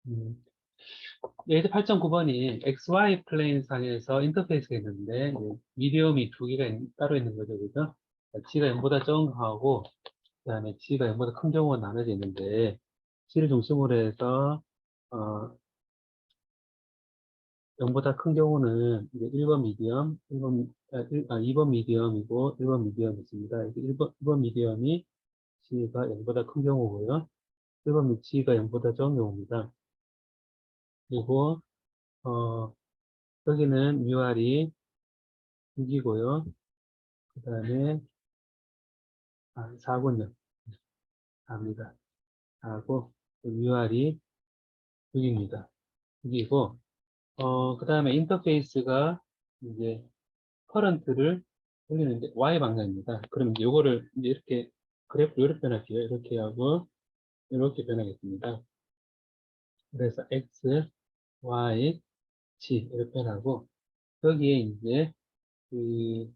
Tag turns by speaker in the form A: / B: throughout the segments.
A: 음, 예제 8.9번이 XY 플레인 상에서 인터페이스가 있는데, 미디엄이 두 개가 따로 있는 거죠, 그죠? G가 0보다 적은 거하고, 그 다음에 G가 0보다 큰 경우가 나눠져 있는데, G를 중심으로 해서, 어, 0보다 큰 경우는 이제 1번 미디엄, 2번 미디엄이고, 1번 미디엄이 있습니다. 1번 미디엄이 G가 0보다 큰 경우고요. 1번 G가 0보다 적은 경우입니다. 그리고, 어, 여기는 UR이 6이고요. 그 다음에, 4군요. 4입니다. 4고, UR이 6입니다. 6이고, 그 다음에 인터페이스가 이제 커런트를 돌리는데 Y 방향입니다. 그럼 이제 요거를 이제 이렇게 그래프 이렇게 변할게요. 이렇게 하고, 이렇게 변하겠습니다. 그래서 X, Y, G 이렇게 변하고, 여기에 이제 그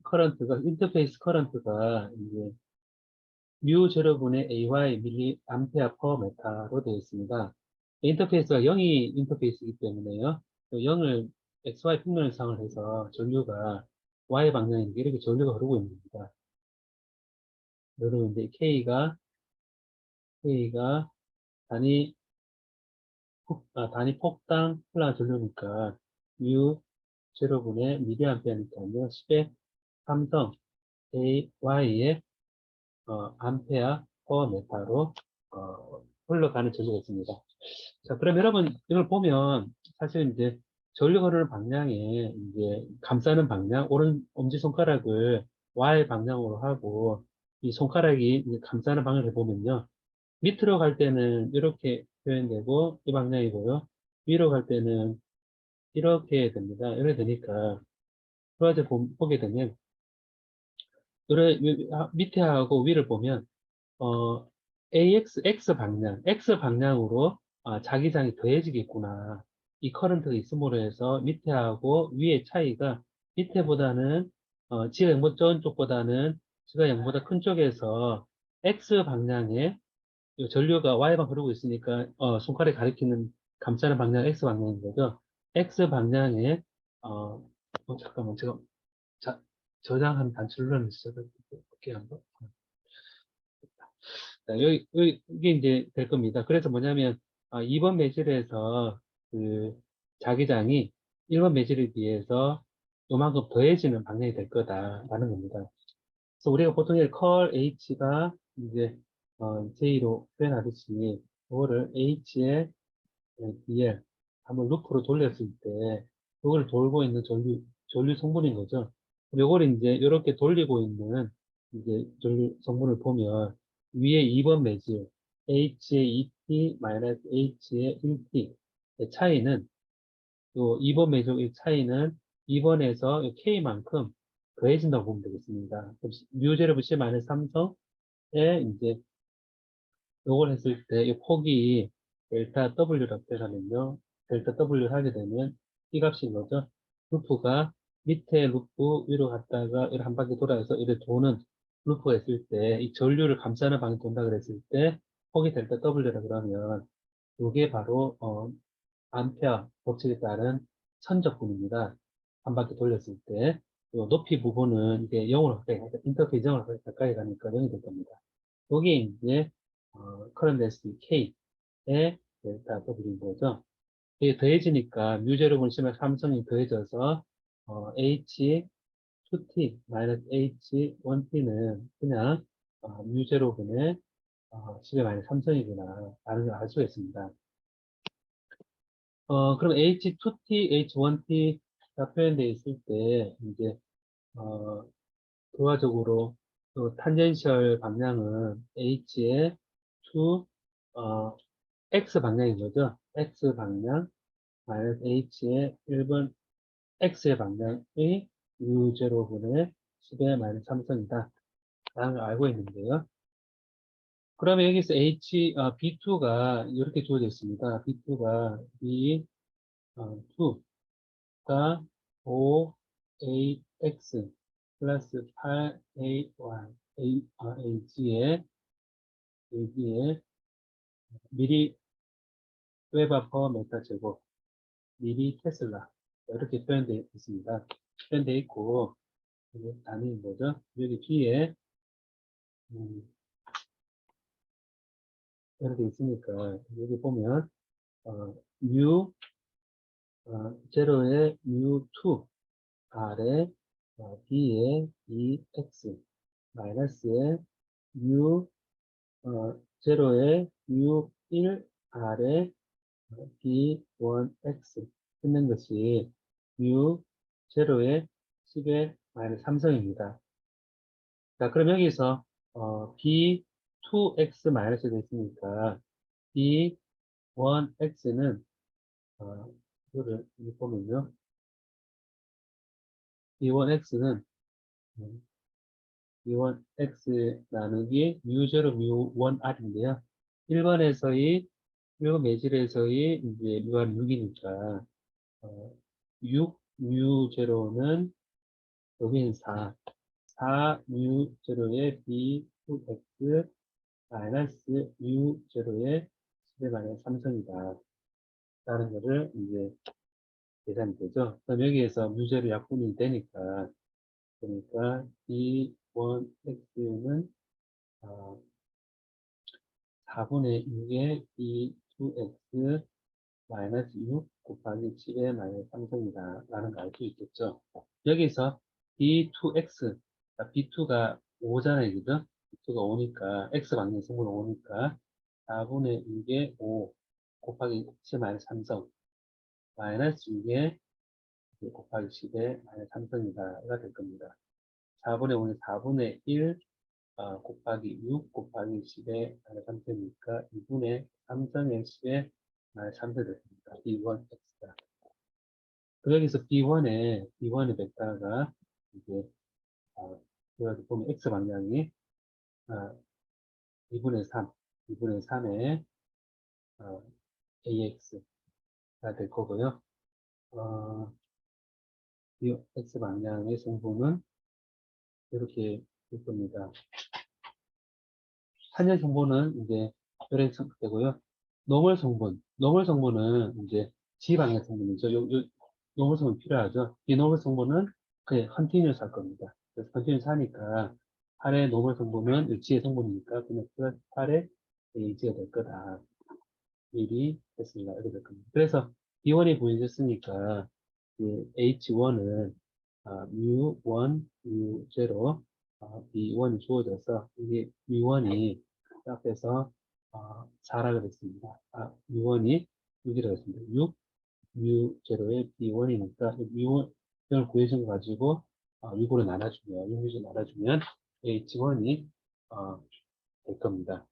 A: 커런트가, 인터페이스 커런트가 이제 뮤 제로분의 AY 밀리 암페어 퍼 메타로 되어 있습니다. 인터페이스가 0이 인터페이스이기 때문에요. 0을 XY 평면상을 해서 전류가 Y 방향인데 이렇게 전류가 흐르고 있는 겁니다. 여러분 이제 K가 단위 단위 폭당 콜라 전류니까 뮤 제로분의 미리암페어니까요. 10의 삼성 AY의 암페어 퍼 메타로 흘러가는 전류가 있습니다. 자, 그럼 여러분, 이걸 보면, 사실 이제, 전류 흐르는 방향에, 이제, 감싸는 방향, 오른 엄지손가락을 Y 방향으로 하고, 이 손가락이 이제 감싸는 방향을 보면요. 밑으로 갈 때는 이렇게 표현되고, 이 방향이고요. 위로 갈 때는 이렇게 됩니다. 이렇게 되니까, 그걸 보게 되면, 밑에 하고 위를 보면, 어, X 방향, X 방향으로 자기장이 더해지겠구나. 이 커런트가 있음으로 해서 밑에하고 위의 차이가 밑에보다는, G가 0보다 적은 쪽보다는 G가 0보다 큰 쪽에서 X 방향에 이 전류가 Y방 흐르고 있으니까, 손가락이 가리키는 감싸는 방향 X 방향인 거죠. X 방향에, 잠깐만, 제가, 자, 저장한 단추 눌러주세요. 어떻게 한번. 자, 이게 이제 될 겁니다. 그래서 뭐냐면, 2번 매질에서 그 자기장이 1번 매질에 비해서 요만큼 더해지는 방향이 될 거다라는 겁니다. 그래서 우리가 보통 컬 H가 이제, J로 표현하듯이, 그거를 H의 BL, 한번 루프로 돌렸을 때, 그걸 돌고 있는 전류 성분인 거죠. 요걸 이제 이렇게 돌리고 있는 이제 전류 성분을 보면 위에 2번 매질 H의 2T 마이너스 H의 1T 의 차이는 요 2번 매질의 차이는 2번에서 K만큼 더해진다고 보면 되겠습니다. 그럼 뮤제로브 C 마이너스 3성에 이제 요걸 했을 때 이 폭이 델타 W라고 하면요. 델타 W 하게 되면 이 값인 거죠. 루프가 밑에 루프 위로 갔다가 이렇게 한 바퀴 돌아서 이렇게 도는 루프가 있을 때 이 전류를 감싸는 방향 돈다 그랬을 때 폭이 델타 W라 그러면 이게 바로 암페어 법칙에 따른 천적분입니다. 한 바퀴 돌렸을 때 요 높이 부분은 이게 0으로 가까이 가니까 인터페이스 0으로 가까이 가니까 0이 될 겁니다. 여기 이제 current density K의 델타 W인 거죠. 이게 더해지니까 뮤제로분 심할 삼성이 더해져서 H2T 마이너스 H1T는 그냥 뮤제로분의 10의 마이너스 삼성이구나 라는 걸 알 수가 있습니다. 그럼 H2T, H1T가 표현되어 있을 때 이제 부가적으로 그 탄젠셜 방향은 H의 2 X 방향인 거죠. X 방향, 마이너스 H의 1번 X의 방향이 U0분의 10의 마이너스 3선이다. 라는 걸 알고 있는데요. 그러면 여기서 B2가 이렇게 주어져 있습니다. B2가 B2가 5AX 플러스 8AY, AG의 미리 웨버 퍼 메타 제곱 미리 테슬라 이렇게 표현되어 있습니다. 표현되어 있고 이게 단위인 거죠. 여기 뒤에 이렇게 있으니까 여기 보면 mu 제로의 mu2 아래 b의 2x 마이너스의 mu 제로의 mu1 아래 b1x 했는 것이 mu 제로의 10의 마이너스 3성입니다. 자, 그럼 여기서 b2x 마이너스 됐으니까 b1x는 이거를 여기 보면요. b1x는 b1x 나누기 mu0 mu1r인데요. 1번에서의 1번 매질에서의 이제 무한 6이니까 6 mu0는 여기는 4 mu0의 b2x 마이너스 mu0의 10의 마이너스 3성이다. 라는 거를 이제 계산이 되죠. 그럼 여기에서 mu0 약분이 되니까 그러니까 b1x는 4분의 6의 b2x 마이너스 6 곱하기 10의 마이너스 3성이다. 라는 걸 알 수 있겠죠. 여기서 b2x, b2가 5잖아요. 그죠? b2가 5니까, x 방향 성분 5니까, 4분의 6의 5 곱하기 10의 마이너스 3성, 마이너스 6의 곱하기 10의 마이너스 3성이다가 될 겁니다. 4분의 5는 4분의 1 곱하기 6 곱하기 10의 마이너스 3성이니까 2분의 3성의 10의 마이너스 3성 됐습니다. b1x가. 그 여기서 B1의 벡터가 이제, 여기 보면 X 방향이, 2분의 3, 2분의 3의, AX가 될 거고요. 이 X 방향의 성분은 이렇게 될 겁니다. 한열 성분은 이제 이렇게 되고요. 노멀 성분은 이제 G 방향 성분이죠. 노멀 성분 필요하죠. 이 노멀 성분은 그냥 컨티뉴어스 할 겁니다. 그래서 컨티뉴어스 하니까 8의 노멀 성분은 G의 성분이니까 그냥 플러스 8의 G가 될 거다. 미리 했습니다. 이렇게 될 겁니다. 그래서 B1이 보여졌으니까 H1은 mu1, mu0, B1이 주어져서 이게 mu1이 앞에서 4라고 했습니다. mu1이 6이라고 했습니다. 6, mu0의 B1이니까 mu1을 구해준 거 가지고 6으로 나눠주면, 6으로 나눠주면 H1이 될 겁니다.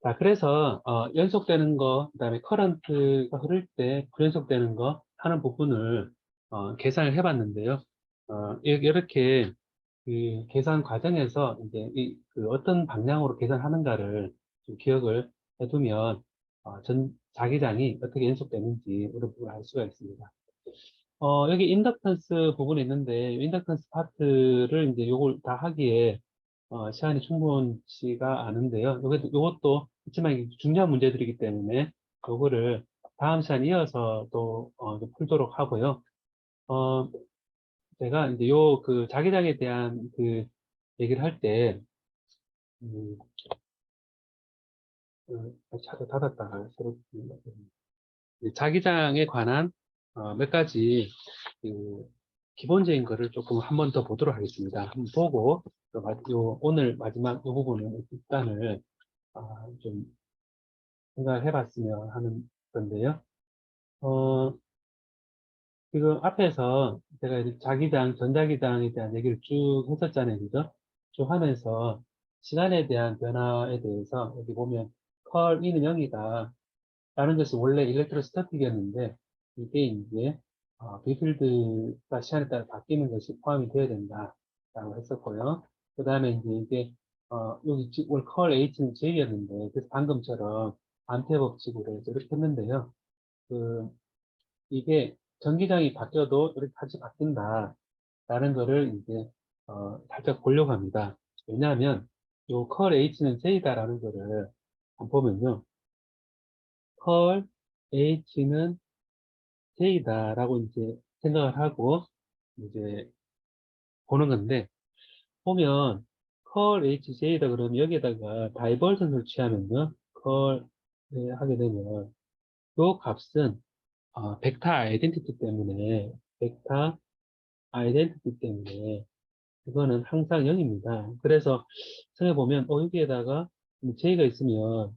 A: 자, 그래서 연속되는 거, 그다음에 커런트가 흐를 때 불연속되는 거 하는 부분을 계산을 해봤는데요. 이렇게 그 계산 과정에서 이제 그 어떤 방향으로 계산하는가를 좀 기억을 해두면 자기장이 어떻게 연속되는지 이런 부분을 알 수가 있습니다. 여기 인덕턴스 부분이 있는데 인덕턴스 파트를 이제 요걸 다 하기에 시간이 충분치가 않은데요. 요것도 있지만 이게 중요한 문제들이기 때문에 요거를 다음 시간 이어서 또 좀 풀도록 하고요. 어, 제가 이제 그 자기장에 대한 그 얘기를 할 때, 음, 차도 닫았다가 새로 자기장에 관한 몇 가지 그 기본적인 거를 조금 한 번 더 보도록 하겠습니다. 한번 보고 오늘 마지막 이 부분은 일단을 좀 생각을 해봤으면 하는 건데요. 어, 지금 앞에서 제가 이제 자기장, 전자기장에 대한 얘기를 쭉 했었잖아요. 그죠? 쭉 하면서 시간에 대한 변화에 대해서 여기 보면 컬 E는 0이다. 라는 것이 원래 일렉트로스타틱이었는데 이게 이제 비필드가 시간에 따라 바뀌는 것이 포함이 되어야 된다라고 했었고요. 그 다음에 이제 이게 여기 원래 컬 H는 J였는데 그래서 방금처럼 암페어 법칙으로 해서 이렇게 했는데요. 그 이게 전기장이 바뀌어도 이렇게 같이 바뀐다. 라는 거를 이제, 살짝 보려고 합니다. 왜냐하면, 요 컬 H는 J다라는 거를 한번 보면요. 컬 H는 J다라고 이제 생각을 하고 이제 보는 건데, 보면 컬 HJ다 그러면 여기에다가 다이버전을 취하면요, 컬 하게 되면 요 값은 벡터 아이덴티티 때문에, 벡터 아이덴티티 때문에 이거는 항상 0입니다. 그래서 생각해보면 여기에다가 J가 있으면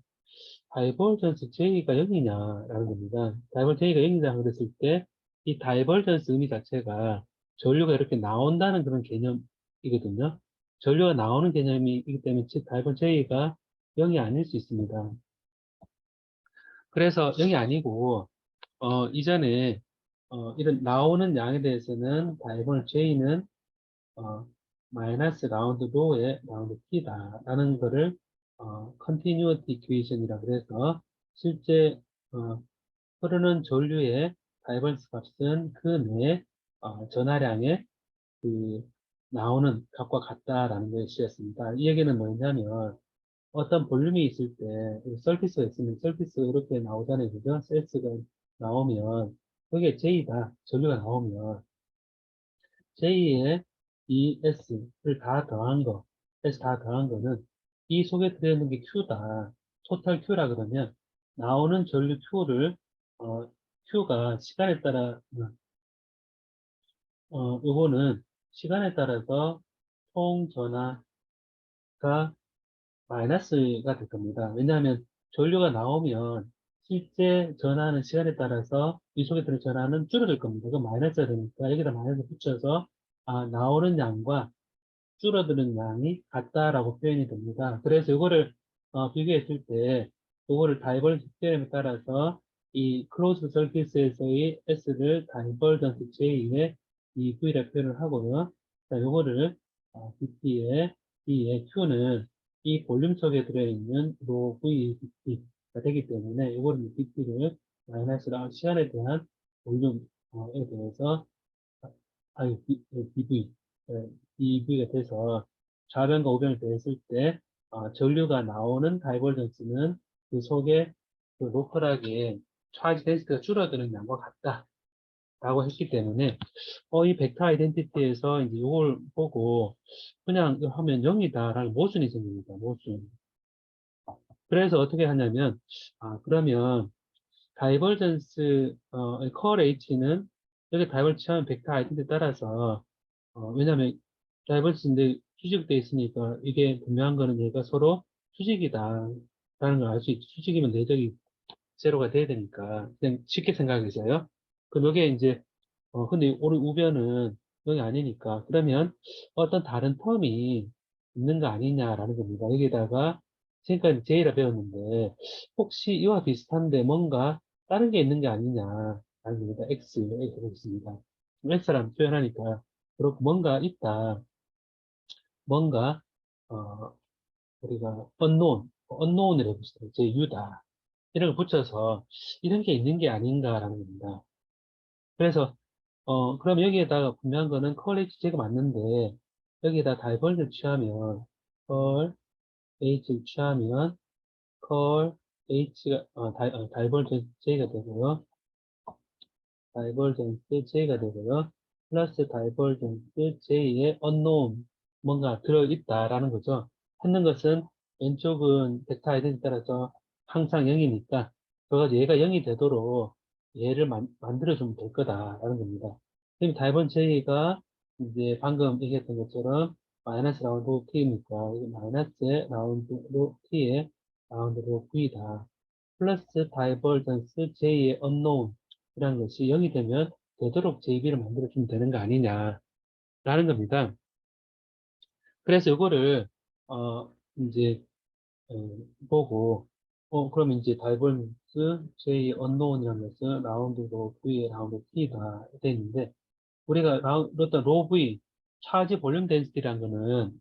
A: 다이버전스 J가 0이냐라는 겁니다. 다이버전스 J가 0이냐 그랬을 때 이 다이버전스 의미 자체가 전류가 이렇게 나온다는 그런 개념이거든요. 전류가 나오는 개념이기 때문에 다이버전스 J가 0이 아닐 수 있습니다. 그래서 0이 아니고 이전에 이런 나오는 양에 대해서는 다이버전스 J는 어, 마이너스 라운드 로의 라운드 t다라는 거를 continuity equation이라 그래서 실제 어, 흐르는 전류의 다이버스 값은 그 내 전하량의 그 나오는 값과 같다라는 것이었습니다. 이 얘기는 뭐냐면 어떤 볼륨이 있을 때 서피스가 있으면 서피스가 이렇게 나오잖아요. 그죠? 셀스가 나오면 그게 J다. 전류가 나오면 J의 이 S를 다 더한 거, S 다 더한 거는 이 속에 들어있는 게 Q다. 토탈 Q라 그러면 나오는 전류 Q를 Q가 시간에 따라 요거는 시간에 따라서 총 전하가 마이너스가 될 겁니다. 왜냐하면 전류가 나오면 실제 전하는 시간에 따라서 이 속에 들어 전하는 줄어들 겁니다. 그건 마이너스가 되니까 여기다 마이너스 붙여서 나오는 양과 줄어드는 양이 같다라고 표현이 됩니다. 그래서 이거를 비교했을 때 이거를 다이버전스 테orem에 따라서 이 클로즈 서키스에서의 S를 다이버전스 J의 이 V라 표현을 하고요. 자, 요거를 BP의 B의 Q는 이 볼륨 속에 들어있는 로 V BP가 되기 때문에 이거를 BP를 마이너스랑 시간에 대한 볼륨에 대해서 BV, BV가 돼서 좌변과 우변을 더했을 때 전류가 나오는 다이버전스는 그 속에 그 로컬하게 차지 덴시티가 줄어드는 양과 같다라고 했기 때문에 이 벡터 아이덴티티에서 이제 이걸 보고 그냥 이거 하면 0이다라는 모순이 생깁니다. 모순. 그래서 어떻게 하냐면 그러면 다이버전스 컬 H는 여기 다이버전스 하면 벡터 아이덴티티에 따라서 왜냐면 다이버스인데 수직돼 있으니까 이게 분명한 거는 얘가 서로 수직이다 라는 걸 알 수 있죠. 수직이면 내적이 제로가 돼야 되니까 그냥 쉽게 생각해서요. 그럼 여기에 이제 근데 우리 우변은 여기 아니니까 그러면 어떤 다른 텀이 있는 거 아니냐라는 겁니다. 여기다가 지금까지 J라 배웠는데 혹시 이와 비슷한데 뭔가 다른 게 있는 게 아니냐라는 겁니다. 이렇게 보겠습니다. X라는 표현하니까 그렇고 뭔가 있다. 뭔가 어, 우리가 unknown을 해봅시다. 제유다. 이런 걸 붙여서 이런 게 있는 게 아닌가라는 겁니다. 그래서 그럼 여기에다가 분명한 거는 컬 HJ가 맞는데 여기에다 다이버전을 취하면 컬 H를 취하면 컬 H가 다이버전스 J가 되고요. 다이버전스 J가 되고요. 플러스 다이버전스 J의 unknown 뭔가 들어있다라는 거죠. 찾는 것은 왼쪽은 벡터 아이덴티에 따라서 항상 0이니까 그래서 얘가 0이 되도록 얘를 만들어주면 될 거다라는 겁니다. 그럼 다이버전스 J가 이제 방금 얘기했던 것처럼 마이너스 라운드 t니까 마이너스 라운드 t의 라운드 V다. 플러스 다이버전스 J의 unknown 이라는 것이 0이 되면 되도록 JB를 만들어주면 되는 거 아니냐라는 겁니다. 그래서 이거를 이제 어, 보고 그러면 이제 다이버전스 J unknown이라는 것은 라운드로 V의 라운드 T가 되는데 우리가 어떤 로 V 차지 볼륨 덴시티라는 거는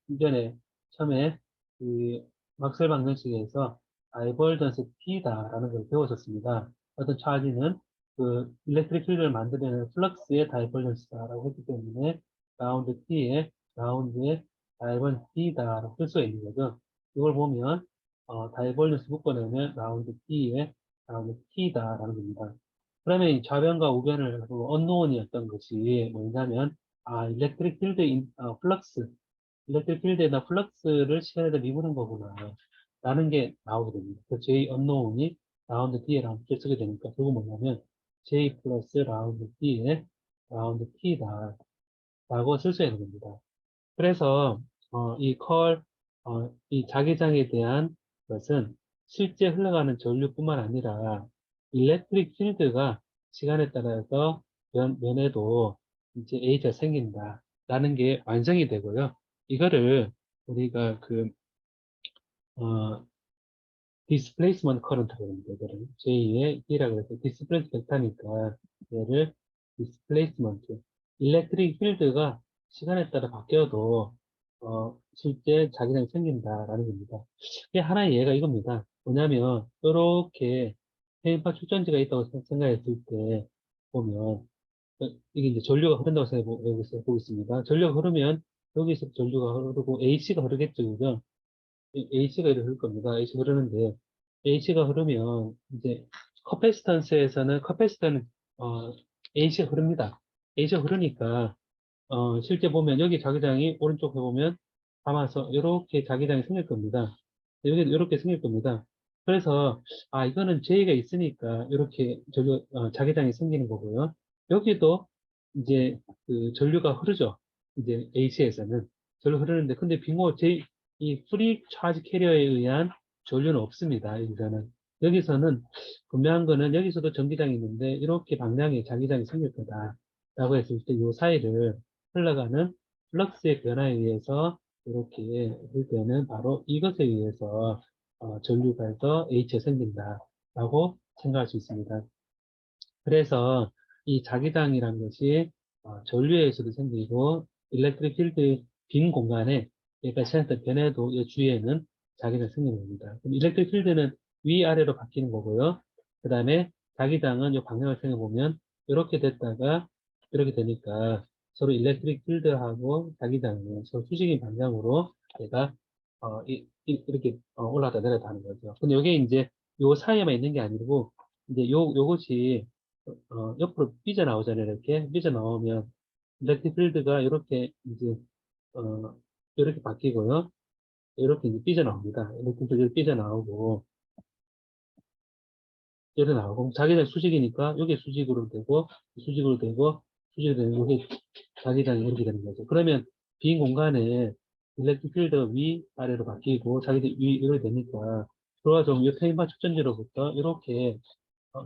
A: 이전에 처음에 그 막스웰 방정식에서 다이버전스 T다라는 걸 배웠었습니다. 어떤 차지는 그 일렉트릭 필드를 만들어내는 플럭스의 다이버전스다라고 했기 때문에 라운드 T에 라운드의 다이버전스 T다라고 쓸 수가 있는 거죠. 이걸 보면 다이버전스 묶어내면 라운드 T에 라운드 t다라는 겁니다. 그러면 이 좌변과 우변을 가지고 언노운이었던 것이 뭐냐면, 일렉트릭 필드 플럭스, 일렉트릭 필드에다 플럭스를 시간에다 미부는 거구나. 라는 게 나오게 됩니다. 그 J 언노운이 라운드 D에 라운드 쓰게 되니까, 그거 뭐냐면, J 플러스 라운드 D에 라운드 T다. 라고 쓸 수 있는 겁니다. 그래서 이 자기장에 대한 것은 실제 흘러가는 전류뿐만 아니라 일렉트릭 필드가 시간에 따라서 면에도 이제 H가 생긴다라는 게 완성이 되고요. 이거를 우리가 어, displacement current라고 합니다. 이거를 J의 D라고 해서 displacement 벡터니까 얘를 displacement, 일렉트릭 필드가 시간에 따라 바뀌어도 실제 자기장이 생긴다라는 겁니다. 이게 하나의 예가 이겁니다. 뭐냐면 이렇게 페인파 축전지가 있다고 생각했을 때 보면 이게 이제 전류가 흐른다고 생각해 보겠습니다. 전류가 흐르면 여기서 전류가 흐르고 AC가 흐르겠죠, 그죠? A씨가 흐를 겁니다. A씨 흐르는데, A씨가 흐르면, 이제, 커패시턴스에서는, 커패시턴은, A씨가 흐릅니다. A씨가 흐르니까, 실제 보면, 여기 자기장이 오른쪽 해보면, 담아서, 이렇게 자기장이 생길 겁니다. 여기 이렇게 생길 겁니다. 그래서, 이거는 J가 있으니까, 이렇게, 자기장이 생기는 거고요. 여기도, 이제, 전류가 흐르죠. 이제, A씨에서는. 전류 흐르는데, 근데 빙호 이 프리 차지 캐리어에 의한 전류는 없습니다. 여기서는 분명한 거는 여기서도 전기장이 있는데 이렇게 방향에 자기장이 생길 거다라고 했을 때 이 사이를 흘러가는 플럭스의 변화에 의해서 이렇게 볼 때는 바로 이것에 의해서 전류가 해서 H가 생긴다라고 생각할 수 있습니다. 그래서 이 자기장이라는 것이 전류에 의해서도 생기고 일렉트릭 필드 빈 공간에 얘가 시간대 변해도 이 주위에는 자기장 생기는 겁니다. 그럼 일렉트릭 필드는 위아래로 바뀌는 거고요. 그 다음에 자기장은 이 방향을 생각해보면 이렇게 됐다가 이렇게 되니까 서로 일렉트릭 필드하고 자기장은 서로 수직인 방향으로 얘가 이렇게 올라갔다 내려갔다 하는 거죠. 근데 이게 이제 요 사이에만 있는 게 아니고 이제 요것이 옆으로 삐져나오잖아요. 이렇게 삐져나오면 일렉트릭 필드가 이렇게 이제 어, 이렇게 바뀌고요. 이렇게 이제 삐져나옵니다. 일렉트릭 필드 삐져나오고 삐져나오고 자기장 수직이니까 이게 수직으로 되고 수직으로 되고 수직으로 되고 이게 자기장이 이렇게 되는 거죠. 그러면 빈 공간에 일렉트릭 필드가 위 아래로 바뀌고 자기장 위 이렇게 되니까 그래가지고 이 페인바 축전지로부터 이렇게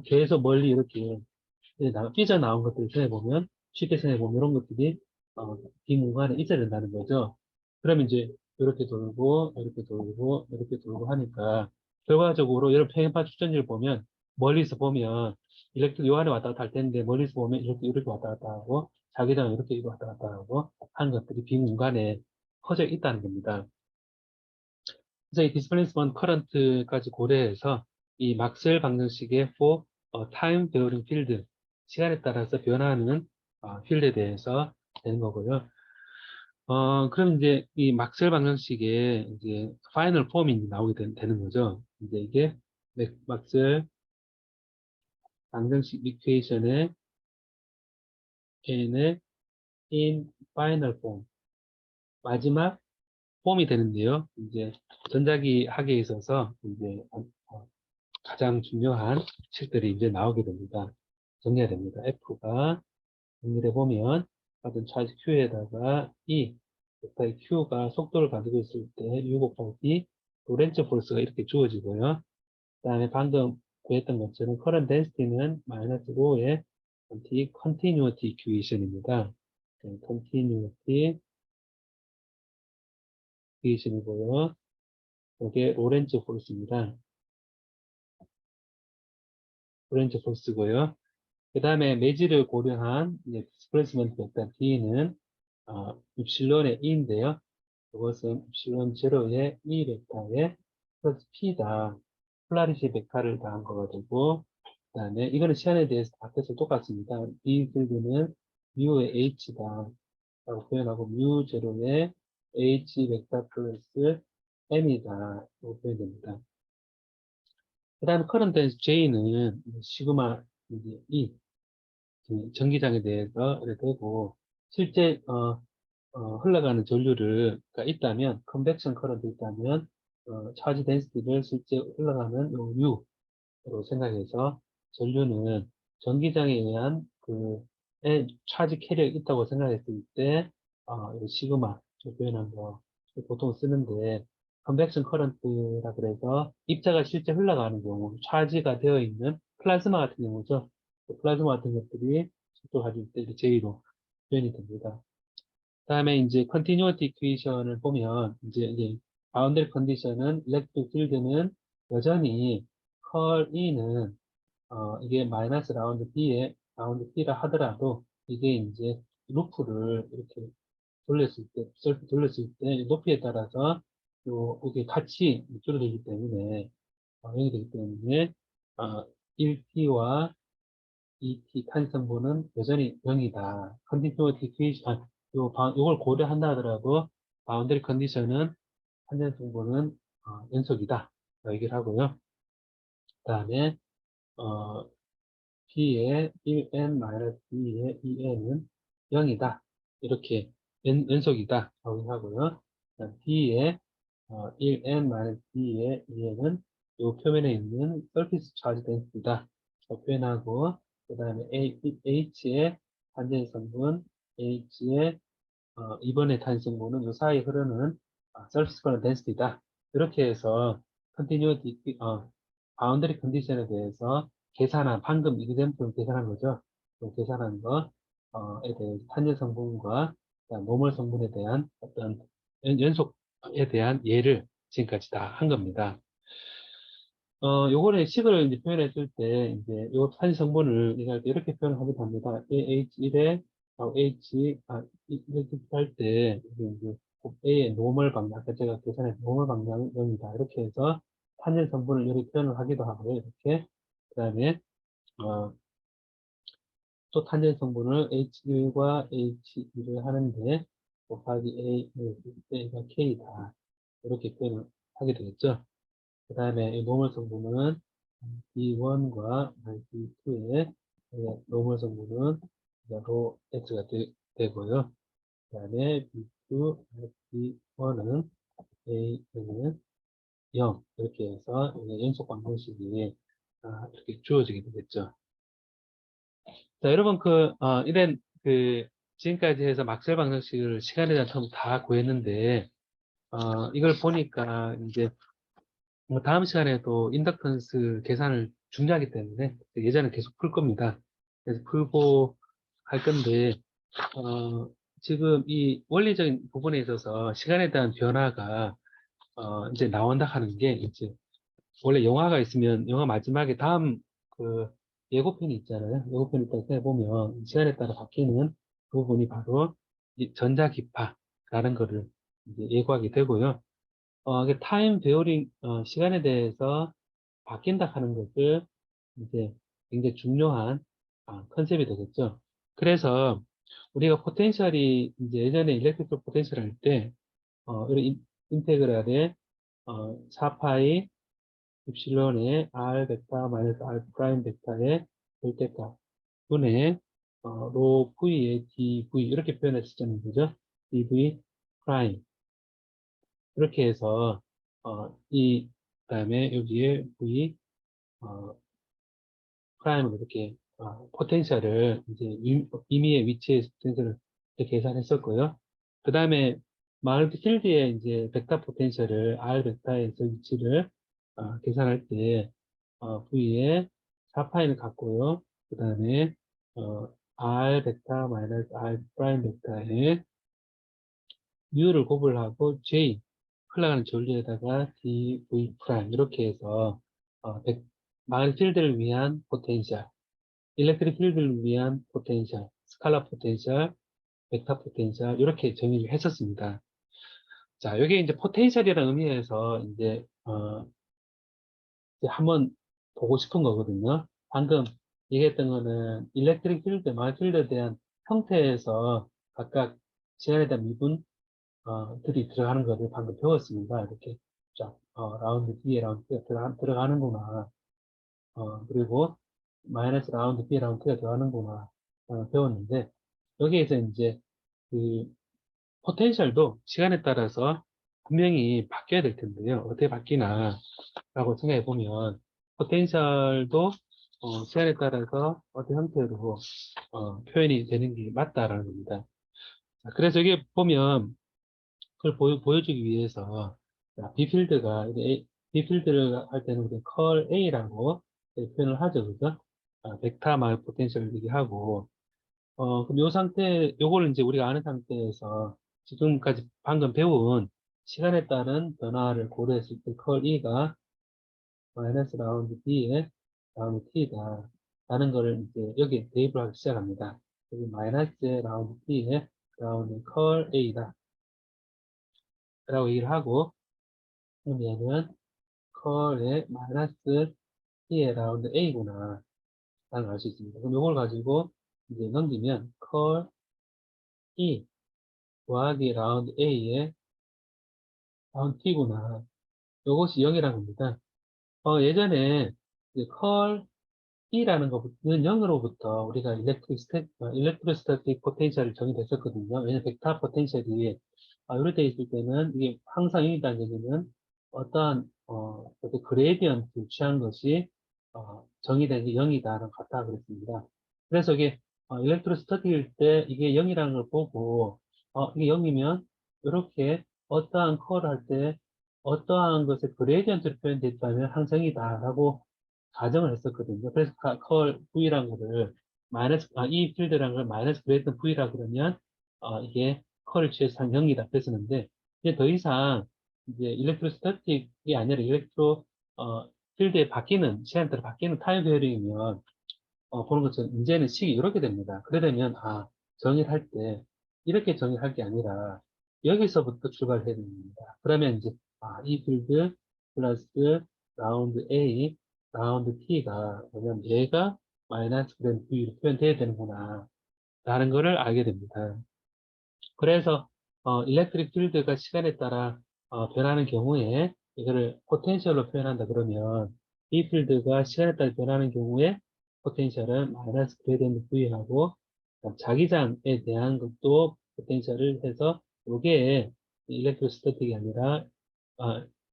A: 계속 멀리 이렇게 삐져나온 것들을 생각해보면, 쉽게 생각해보면 이런 것들이, 빈 공간에 있어야 된다는 거죠. 그러면 이제, 이렇게 돌고, 이렇게 돌고, 이렇게 돌고 하니까, 결과적으로 여러분 평행파 추천지를 보면, 멀리서 보면, 일렉트릭 요 안에 왔다 갔다 할 텐데, 멀리서 보면 이렇게 왔다 갔다 하고, 자기장은 이렇게 왔다 갔다 하고, 하는 것들이 빈 공간에 퍼져 있다는 겁니다. 그래서 이 displacement current까지 고려해서 이 막스웰 방정식의 for time varying field, 시간에 따라서 변화하는 필드에 대해서 되는 거고요. 그럼 이제 이 막스웰 방정식의 이제 파이널 폼이 나오게 되는 거죠. 이제 이게 막스웰 방정식 이퀘이션의 n의 in final form, 마지막 폼이 되는데요. 이제 전자기 학에 있어서 이제 가장 중요한 식들이 이제 나오게 됩니다. 정리가 됩니다. F가 정리해 보면 같은 차지 Q에다가 E, 곱하기 Q가 속도를 가지고 있을 때 U 곱하기 로렌츠 포스가 이렇게 주어지고요. 그 다음에 방금 구했던 것처럼 current density는 마이너스 5의 continuity equation입니다. continuity equation이고요. 이게 로렌츠 포스입니다. 로렌츠 포스고요. 그 다음에 매질을 고려한 이제 디스플레이스먼트 벡터 D는 입실론의 E인데요. 이것은 입실론 제로의 E 벡터에 플러스 P다. 폴라리티 벡터를 더한 거가 되고, 그 다음에 이거는 시간에 대해서 앞에서 똑같습니다. B 필드는 뮤의 H다. 라고 표현하고 뮤 제로의 H 벡터 플러스 M이다. 라고 표현됩니다. 그 다음에 current J는 시그마 이제 E 그 전기장에 대해서 이렇게 되고 실제 흘러가는 전류를 가 있다면 컨벡션 커런트 있다면 차지 덴시티를 실제 흘러가는 요 U로 생각해서 전류는 전기장에 의한 차지 캐리어가 있다고 생각했을 때 이 시그마 저 표현한 거 보통 쓰는데 컨벡션 커런트라 그래서 입자가 실제 흘러가는 경우 차지가 되어 있는 플라즈마 같은 경우죠. 그 플라즈마 같은 것들이 속도 가질 때 J로 표현이 됩니다. 그다음에 이제 continuity equation을 보면 이제 바운더리 컨디션은 electric field는 여전히 curl E는 이게 마이너스 라운드 B라 하더라도 이게 이제 루프를 이렇게 돌렸을 때 높이에 따라서 이게 같이 줄어들기 때문에 0이 되기 때문에 1T와 2T 탄성분은 여전히 0이다. 컨디셔널티 이퀘이션, 요걸 고려한다 하더라도 바운더리 컨디션은 탄젠성분은 연속이다. 얘기를 하고요. 그 다음에 P의 1n-B의 2n은 0이다. 이렇게 연속이다. 정의하고요. D의 1n-B의 2n은 이 표면에 있는 surface charge density다. 표현하고 그 다음에 H의 탄젠 성분, H의 이번에 탄생분은 이 사이에 흐르는 surface current density다. 이렇게 해서 continuity, boundary condition에 대해서 계산한, 방금 example 계산한 거죠. 그 계산한 거에 대해서 탄젠 성분과 노멀 성분에 대한 어떤 연속에 대한 예를 지금까지 다 한 겁니다. 요거는 식을 이제 표현했을 때, 이제, 요 탄 성분을 얘기할 때 이렇게 표현하기도 합니다. AH1에, 이렇게 할 때, 이게 이제, A의 노멀 방향, 아까 제가 계산해서 노멀 방향은 0이다. 이렇게 해서 탄젠 성분을 이렇게 표현을 하기도 하고요. 이렇게. 그 다음에, 어, 또 탄젠 성분을 H1과 H2를 하는데, 곱하기 A가 K다. 이렇게 표현을 하게 되겠죠. 그 다음에 이 노멀 성분은 B1과 B2의 노멀 성분은 로 X가 되고요. 그 다음에 B2, B1은 A는 0 이렇게 해서 연속 방정식이 이렇게 주어지게 되겠죠. 자, 여러분 이런 지금까지 해서 막셀 방정식을 시간에 대한 텀다 구했는데 이걸 보니까 이제 뭐 다음 시간에도 인덕턴스 계산을 중요하기 때문에 예전에 계속 풀 겁니다. 그래서 풀고 할 건데 지금 이 원리적인 부분에 있어서 시간에 대한 변화가 이제 나온다 하는 게 이제 원래 영화가 있으면 영화 마지막에 다음 그 예고편이 있잖아요. 예고편이 딱 해보면 시간에 따라 바뀌는 그 부분이 바로 이 전자기파라는 거를 이제 예고하게 되고요. 이게 타임 베어링, 시간에 대해서 바뀐다 하는 것을 이제 굉장히 중요한 컨셉이 되겠죠. 그래서 우리가 포텐셜이 이제 예전에 일렉트릭 포텐셜 할 때, 이런 인테그랄에 4파이 입실론의 R 베타 마이너스 R 프라임 베타의 절대값 분의 로 V의 dV 이렇게 표현했었잖아요. 그죠? dV 프라임 이렇게 해서 그다음에 여기에 V 프라임을 이렇게 포텐셜을 이제 임의의 위치에서 포텐셜을 이렇게 계산했었고요. 그 다음에 마그네틱 필드의 이제 벡터 포텐셜을 R 벡터에서 위치를 계산할 때 V에 4파이를 갖고요. 그 다음에 R 벡터 마이너스 R 프라임 벡터에 U를 고블하고 J 흘러가는 전류에다가 dv 프라임 이렇게 해서 마그네틱 필드를 위한 포텐셜, 일렉트릭 필드를 위한 포텐셜, 스칼라 포텐셜, 벡터 포텐셜 이렇게 정의를 했었습니다. 자, 이게 이제 포텐셜이라는 의미에서 이제 한번 보고 싶은 거거든요. 방금 얘기했던 거는 일렉트릭 필드, 마그네틱 필드에 대한 형태에서 각각 시간에 대한 미분 들이 들어가는 거를 방금 배웠습니다. 이렇게 쫙 라운드 뒤에 라운드 들어가는구나. 그리고 마이너스 라운드 B 라운드 T가 들어가는구나 배웠는데 여기에서 이제 그 포텐셜도 시간에 따라서 분명히 바뀌어야 될 텐데요. 어떻게 바뀌나 라고 생각해 보면 포텐셜도 시간에 따라서 어떤 형태로 표현이 되는 게 맞다라는 겁니다. 자, 그래서 여기 보면 그걸 보여주기 위해서 자, B필드를 할 때는 우리 컬 A라고 표현을 하죠. 그죠? 벡터 마이 포텐셜을 얘기하고 그럼 요 상태, 요걸 이제 우리가 아는 상태에서 지금까지 방금 배운 시간에 따른 변화를 고려했을 때 컬 E가 마이너스 라운드 B에 라운드 T다 라는 거를 이제 여기 대입을 하기 시작합니다. 여기 마이너스 라운드 B에 라운드 컬 A다 라고 얘기를 하고 그럼 얘는 컬의 마이너스 T의 라운드 A구나 라는 걸 알 수 있습니다. 그럼 요걸 가지고 이제 넘기면 컬 E 더하기 라운드 A의 라운드 T구나. 요것이 0이라는 겁니다. 예전에 이제 컬 E라는 것은 0으로부터 우리가 일렉트로스타틱 포텐셜을 정의했었거든요. 왜냐면 벡터 포텐셜이 이럴 때 있을 때는 이게 항상 0이라는 얘기는 어떤 그레디언트 취한 것이 정의된 게 0이다라는 같다 그랬습니다. 그래서 이게 일렉트로스타틱일 때 이게 0이라는 걸 보고 이게 0이면 이렇게 어떠한 컬을 할 때 어떠한 것의 그레디언트로 표현됐다면 항성이다라고 가정을 했었거든요. 그래서 컬 V라는 거를 이 필드라는 걸 마이너스 그레이던 V라 그러면, 이게 컬을 취해서 한 0이다 그랬었는데, 이제 더 이상, 이제 일렉트로스타틱이 아니라 필드에 시간에 따라 바뀌는 타임 베어링이면, 보는 것처럼 이제는 식이 이렇게 됩니다. 그러려면, 정의를 할 때, 이렇게 정의할 게 아니라, 여기서부터 출발해야 됩니다. 그러면 이제, 이 필드 플러스 라운드 A, 라운드 T가 뭐냐면 얘가 마이너스 그램 V로 표현돼야 되는구나. 라는 거를 알게 됩니다. 그래서, 일렉트릭 필드가 시간에 따라, 변하는 경우에, 이거를 포텐셜로 표현한다 그러면, 이 필드가 시간에 따라 변하는 경우에, 포텐셜은 마이너스 그레디언트 V하고, 자기장에 대한 것도 포텐셜을 해서, 요게 일렉트로스태틱이 아니라,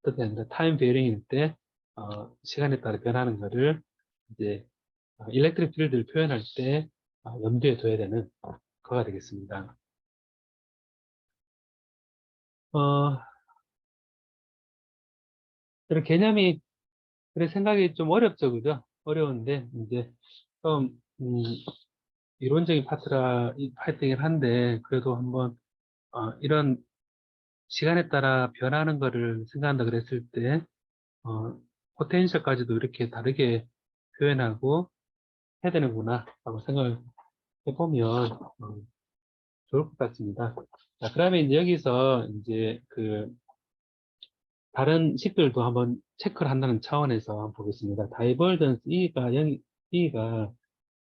A: 그게 아니라 타임 베어링일 때, 시간에 따라 변하는 거를, 이제, 일렉트릭 필드를 표현할 때, 염두에 둬야 되는, 거가 되겠습니다. 어, 그런 개념이, 그래 생각이 좀 어렵죠, 그죠? 어려운데, 이제, 좀, 이론적인 파트이긴 한데, 그래도 한번, 이런 시간에 따라 변하는 거를 생각한다 그랬을 때, 포텐셜까지도 이렇게 다르게 표현하고 해야 되는구나, 라고 생각을 해보면, 좋을 것 같습니다. 자, 그러면 이제 여기서, 이제, 다른 식들도 한번 체크를 한다는 차원에서 한번 보겠습니다. 다이버전스 E가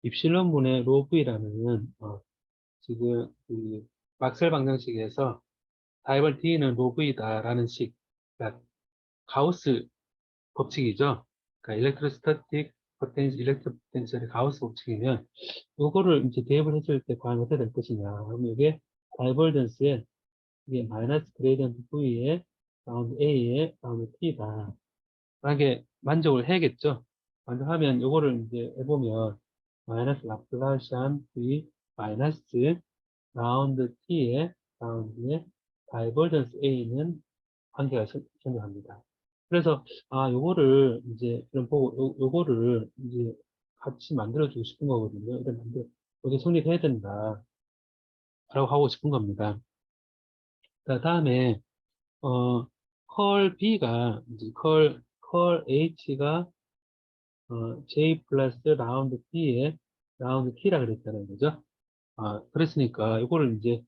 A: 입실론분의 로 V라는 지금 그 막셀 방정식에서 다이벌 D는 로 V다라는 식, 그러니까 가우스 법칙이죠. 그러니까 일렉트로 포텐셜의 가우스 법칙이면 이거를 이제 대입을 했을 때 과연 어떻게 될 것이냐. 그럼 이게 다이버전스의 이게 마이너스 그레이디언트 V의 라운드 A의 라운드 T다. 만약에 만족을 해야겠죠. 만족하면 요거를 이제 해보면 마이너스 라플라시안 V 마이너스 라운드 T의 라운드의 다이버전스 A는 관계가 존재합니다. 그래서 요거를 이제 그럼 보고 요거를 이제 같이 만들어주고 싶은 거거든요. 이런 여기 성립해야 된다라고 하고 싶은 겁니다. 자, 다음에 컬 B가 이제 컬 H가 J 플러스 라운드 T에 라운드 T라 그랬잖아요. 그죠? 그랬으니까 이거를 이제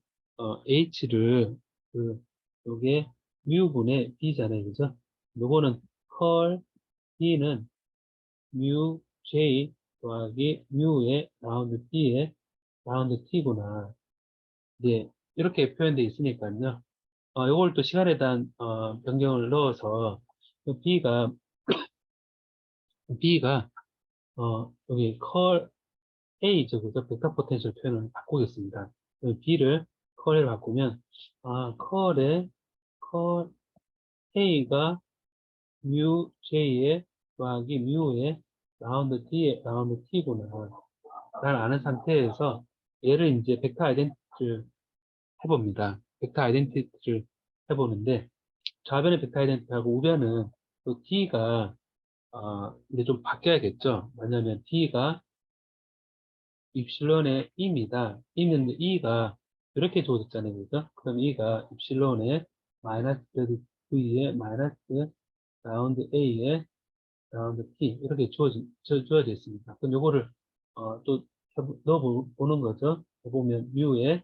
A: H를 요게 뮤분의 B잖아요. 그죠? 요거는 컬 B는 뮤 J 더하기 뮤의 라운드 T에 라운드 T구나. 이제 이렇게 표현되어 있으니까요. 요걸 또 시간에 대한 변경을 넣어서 B가 여기 컬 A죠. 그죠? 벡터 포텐셜 표현을 바꾸겠습니다. 여기 B를 컬에 바꾸면, 컬 A가 뮤 J에 더하기 뮤에 라운드 D에 라운드 T구나. 잘 아는 상태에서 얘를 이제 벡터 아이덴티티를 해봅니다. 벡터 아이덴티티를 해보는데, 좌변의 벡터 아이덴티티하고 우변은 또 D가, 이제 좀 바뀌어야겠죠. 왜냐면 D가 입실론의 E입니다. E는 E가 이렇게 주어졌잖아요. 그죠? 그럼 E가 입실론의 마이너스 V에 마이너스 라운드 A에 라운드 T 이렇게 주어져 있습니다. 그럼 요거를 또 넣어보는 거죠. 해보면 뮤에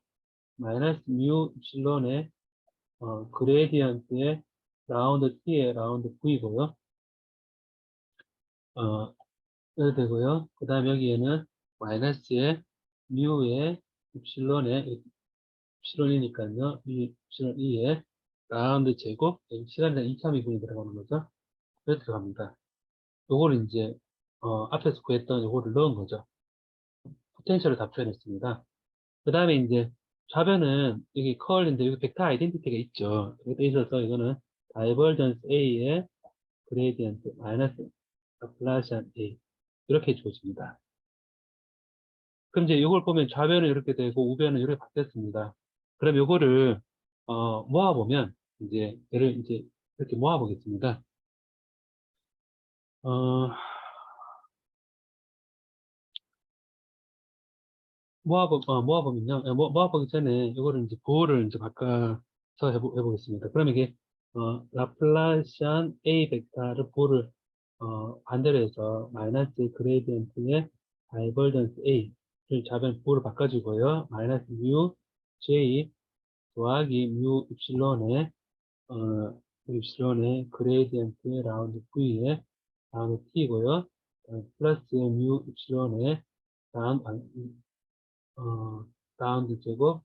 A: 마이너스 뮤 입실론의 그레디언트의 라운드 T의 라운드 V고요. 어, 이렇게 되고요. 그 다음 여기에는 마이너스의 뮤의 입실론의 입실론이니까요. 이 입실론 2의 라운드 제곱 시간당 2차 미분이 들어가는 거죠. 이렇게 들어갑니다. 요거를 이제 앞에서 구했던 요거를 넣은 거죠. 포텐셜을 다 표현했습니다. 그 다음에 이제 좌변은 여기 컬인데 여기 벡터 아이덴티티가 있죠. 여기 있어서 이거는 다이버전스 A의 그레디언트 마이너스 라플라시안 A 이렇게 주어집니다. 그럼 이제 이걸 보면 좌변은 이렇게 되고 우변은 이렇게 바뀌었습니다. 그럼 요거를 모아보면 이제 얘를 이제 이렇게 모아보겠습니다. 어, 모아보면요. 모아보기 전에 이거를 이제 부호를 이제 바꿔서 해보겠습니다. 그럼 이게, 라플라시안 A 벡터를 부호를, 반대로 해서 마이너스 그레디언트의 다이버전스 A를 좌변 부호를 바꿔주고요. 마이너스 뮤 J 더하기 뮤 입실론의 그레디언트 라운드 V의 라운드 T고요. 플러스 뮤 입실론의 라운드, 라운드 제곱,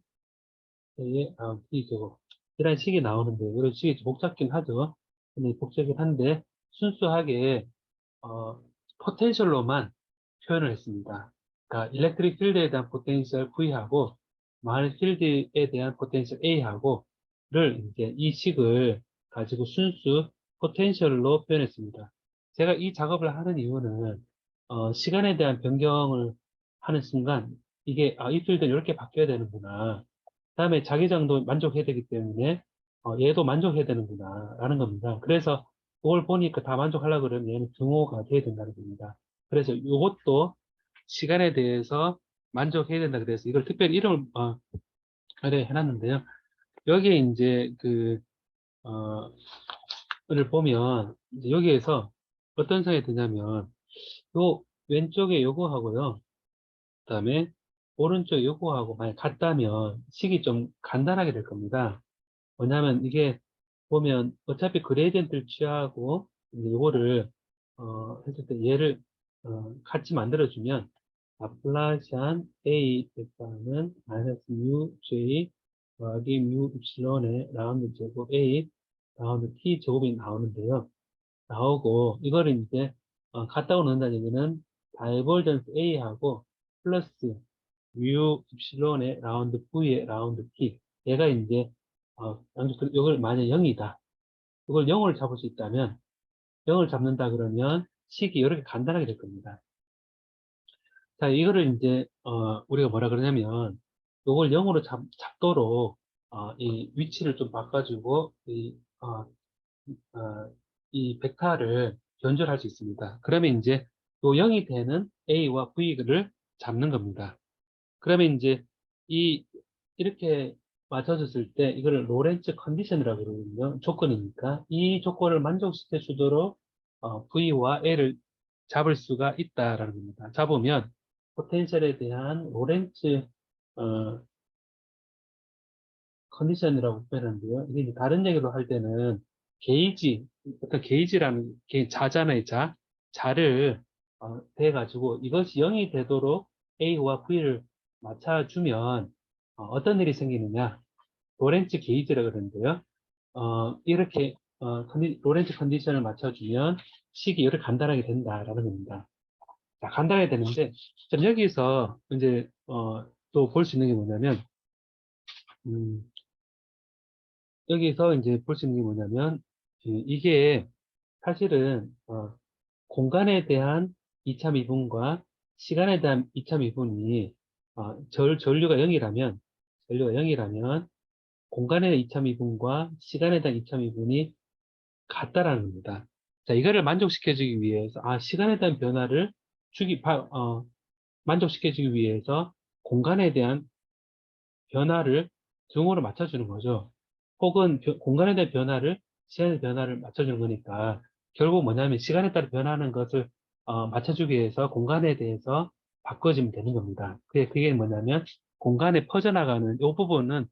A: A의 라운드 T 제곱. 이런 식이 나오는데, 이런 식이 좀 복잡긴 하죠. 근데 복잡긴 한데, 순수하게, 어, 포텐셜로만 표현을 했습니다. 그러니까, 일렉트릭 필드에 대한 포텐셜 V하고, 마을 필드에 대한 포텐셜 A하고를 이제 이 식을 가지고 순수 포텐셜로 표현했습니다. 제가 이 작업을 하는 이유는, 시간에 대한 변경을 하는 순간, 이게, 이 필드는 이렇게 바뀌어야 되는구나. 다음에 자기장도 만족해야 되기 때문에 얘도 만족해야 되는구나 라는 겁니다. 그래서 그걸 보니까 다 만족하려고 그러면 얘는 등호가 돼야 된다는 겁니다. 그래서 이것도 시간에 대해서 만족해야 된다 그래서 이걸 특별히 이름을 를 해놨는데요. 여기에 이제 를 보면 이제 여기에서 어떤 성이 드냐면 요 왼쪽에 요거하고요. 그다음에 오른쪽 요거하고 만약 같다면 식이 좀 간단하게 될 겁니다. 뭐냐면 이게 보면 어차피 그레이디언트를 취하고 이제 요거를 했을 때 얘를 같이 만들어주면 라플라시안 A 벡터는 마이너스 뮤 J 더하기 뮤 입실론의 라운드 제곱 A 라운드 T 제곱이 나오는데요. 나오고 이거를 이제 갖다 놓는다는 얘기는 다이버전스 A하고 플러스 뮤 입실론의 라운드 V의 라운드 T 얘가 이제 이걸 만약 0이다. 이걸 0을 잡을 수 있다면 0을 잡는다 그러면 식이 이렇게 간단하게 될 겁니다. 자, 이거를 이제 우리가 뭐라 그러냐면 이걸 0으로 잡도록 이 위치를 좀 바꿔주고 이 벡터를 변절할 수 있습니다. 그러면 이제 요 0이 되는 A와 V를 잡는 겁니다. 그러면 이제 이 이렇게 맞춰졌을 때 이거를 로렌츠 컨디션이라고 그러거든요. 조건이니까 이 조건을 만족시켜 주도록 V와 L을 잡을 수가 있다라는 겁니다. 잡으면 포텐셜에 대한 로렌츠 어, 컨디션이라고 표현하는데요. 이게 이제 다른 얘기로 할 때는 게이지, 어떤 게이지라는 게 자잖아요, 자. 자를 대가지고 이것이 0이 되도록 A와 V를 맞춰주면 떤 일이 생기느냐. 로렌츠 게이지라 그러는데요. 이렇게 로렌츠 컨디션을 맞춰주면 식이 이렇게 간단하게 된다라는 겁니다. 자, 간단해야 되는데, 좀 여기서 이제, 또 볼 수 있는 게 뭐냐면, 음, 여기서 이제 볼 수 있는 게 뭐냐면, 이게 사실은, 공간에 대한 2차 미분과 시간에 대한 2차 미분이, 전류가 0이라면, 공간에 대한 2차 미분과 시간에 대한 2차 미분이 같다라는 겁니다. 자, 이거를 만족시켜주기 위해서, 시간에 대한 변화를 만족시켜주기 위해서 공간에 대한 변화를 등호로 맞춰주는 거죠. 혹은 공간에 대한 변화를 시간의 변화를 맞춰주는 거니까 결국 뭐냐면 시간에 따라 변하는 것을 맞춰주기 위해서 공간에 대해서 바꿔주면 되는 겁니다. 그게 뭐냐면 공간에 퍼져나가는 이 부분은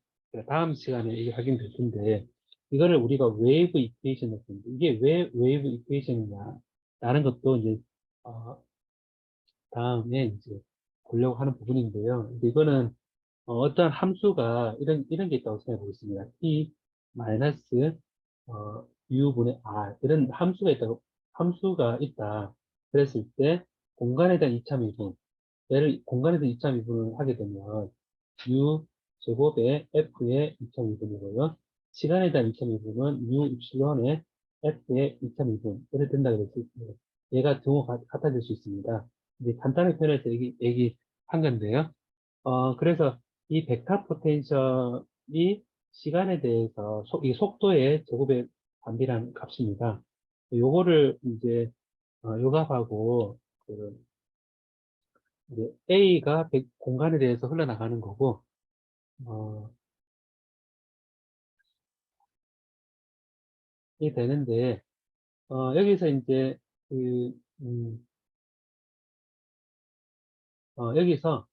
A: 다음 시간에 이게 확인될 텐데 이거를 우리가 웨이브 이퀘이션을 했는데 이게 왜 웨이브 이퀘이션이냐 라는 것도 이제 어, 다음에 이제 보려고 하는 부분인데요. 근데 이거는 어떤 함수가 이런 게 있다고 생각해 보겠습니다. t 마이너스 u분의 r 이런 함수가 있다. 그랬을 때 공간에 대한 이차 미분 얘를 공간에 대한 이차 미분을 하게 되면 u 제곱의 f의 이차 미분이고요. 시간에 대한 이차 미분은 u 입실론의 f의 이차 미분 이렇게 된다 그랬을 때 얘가 등호 같아질 수 있습니다. 이제 간단하게 표현해서 얘기한 건데요. 그래서 이 벡터 포텐셜이 시간에 대해서 이 속도의 제곱에 반비례한 값입니다. 요거를 이제 요 값하고 그 이제 A가 공간에 대해서 흘러나가는 거고 어, 이 되는데 여기서 이제 그 음, 여기서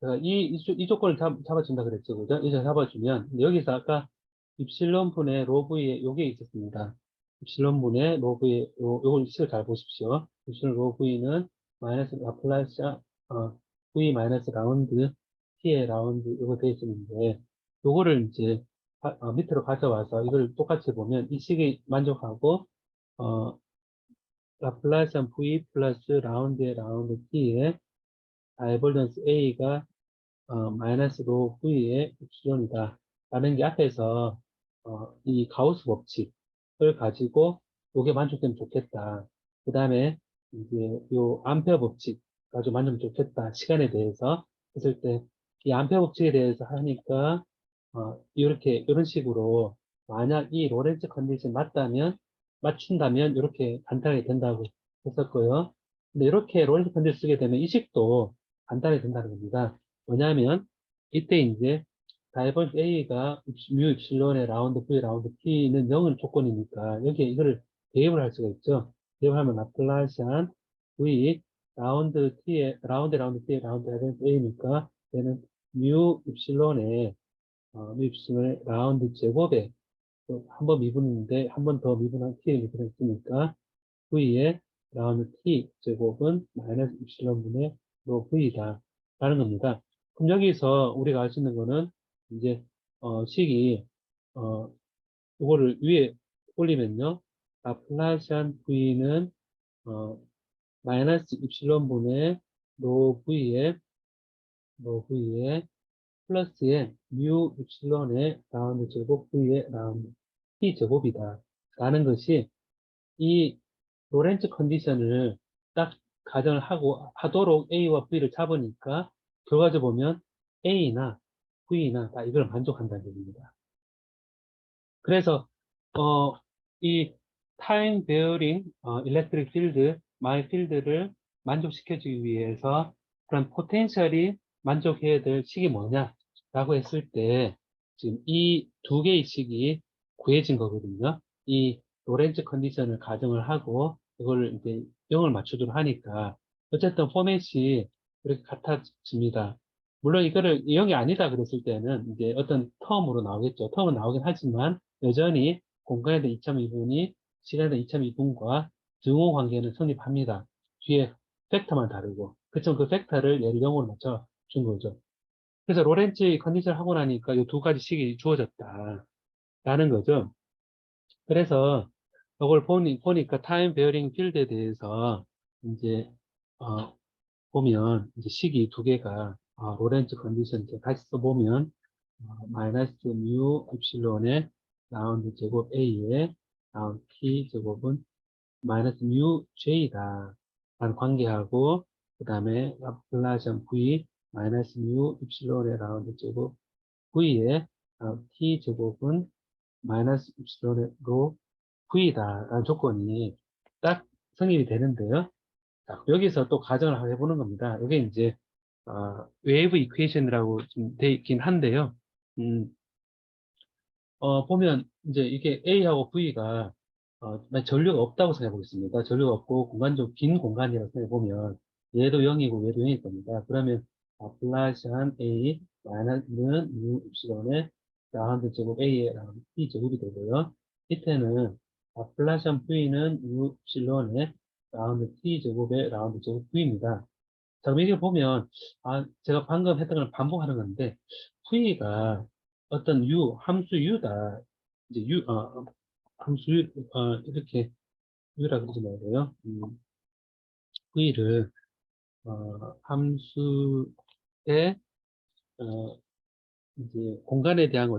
A: 제가 이 조건을 잡아준다 그랬죠. 그죠? 이제 잡아주면, 여기서 아까 입실론 분의 로브의 요게 있었습니다. 입실론 분의 로브의, 요걸 식을 잘 보십시오. 입실론 로브이는 마이너스 라플라스, v 마이너스 라운드, t의 라운드, 요거 되어 있었는데, 요거를 이제, 밑으로 가져와서 이걸 똑같이 보면 이 식이 만족하고, 어, 라플라스한 v 플러스 라운드의 라운드 t의 다이버전스 a가 마이너스 로 V의 엡실론이다. 라는 게 앞에서, 이 가우스 법칙을 가지고 요게 만족되면 좋겠다. 그 다음에 이제 요 암페어 법칙 가지고 만족되면 좋겠다. 시간에 대해서 했을 때, 이 암페어 법칙에 대해서 하니까, 이렇게, 이런 식으로 만약 이 로렌츠 컨디션 맞춘다면 이렇게 간단하게 된다고 했었고요. 근데 이렇게 로렌츠 컨디션 쓰게 되면 이 식도 간단히 된다는 겁니다. 뭐냐면 이때 이제 다이버스 A가 뮤 입실론의 라운드 V 라운드 T는 0은 조건이니까 여기에 이거를 대입을 할 수가 있죠. 대입을 하면 라플라시안 V 라운드 T의 라운드 다이버스 A니까 얘는 뮤 입실론의 라운드 제곱에 한 번 미분인데 한 번 더 미분한 T의 미분했으니까 V의 라운드 T 제곱은 마이너스 입실론분의 로 V다. 라는 겁니다. 그럼 여기서 우리가 알 수 있는 거는 이제, 식이, 어, 이거를 위에 올리면요. 라플라시안 V는, 어, 마이너스 입실론분의 로 V의 플러스의 뮤 입실론의 라운드 제곱 V의 라운드 T 제곱이다. 라는 것이 이 로렌츠 컨디션을 딱 가정을 하도록 A와 V를 잡으니까 결과적으로 보면 A나 V나 다 이걸 만족한다는 얘기입니다. 그래서 어, 이 타임 베어링 일렉트릭 필드, 마이 필드를 만족시켜주기 위해서 그런 포텐셜이 만족해야 될 식이 뭐냐라고 했을 때 지금 이 두 개의 식이 구해진 거거든요. 이 로렌츠 컨디션을 가정을 하고 이걸 이제 0을 맞추도록 하니까 어쨌든 포맷이 이렇게 같아집니다. 물론 이거를 0이 아니다 그랬을 때는 이제 어떤 텀으로 나오겠죠. 텀은 나오긴 하지만 여전히 공간에 대한 이차 미분이 시간에 대한 이차 미분과 등호 관계는 성립합니다. 뒤에 팩터만 다르고. 그쵸? 그 팩터를 얘를 0으로 맞춰 준 거죠. 그래서 로렌츠 컨디션을 하고 나니까 이 두 가지 식이 주어졌다. 라는 거죠. 그래서 이걸 보니까 타임 베어링 필드에 대해서 이제, 보면 이제 식이 두 개가 로렌츠 컨디션 이제 다시 써보면 마이너스 뮤 입실론의 라운드 제곱 A의 라운드 T 제곱은 마이너스 뮤 J다 라는 관계하고 그 다음에 라플라시안 V 마이너스 뮤 입실론의 라운드 제곱 V의 T 제곱은 마이너스 입실론의 로 V다 라는 조건이 딱 성립이 되는데요. 자, 여기서 또 가정을 해보는 겁니다. 이게 이제 웨이브 이퀘이션이라고 좀 돼 있긴 한데요. 음, 보면 이제 이게 A하고 V가 만약 전류가 없다고 생각해 보겠습니다. 전류가 없고 공간적 빈 공간이라고 생각해 보면 얘도 0이고 얘도 0일 겁니다. 그러면 플라시한 A 마이너스는 U 입실론의 라운드 제곱 A의 라운드 T 제곱이 되고요. 밑에는 플라시한 V는 U 입실론의 라운드 T 제곱의 라운드 제곱 V입니다. 자, 그럼 이게 보면, 제가 방금 했던 걸 반복하는 건데, V가 어떤 함수 U다. 이제 함수 U, 이렇게 U라고 그러지 말고요. V를, 함수의, 어, 이제 공간에 대한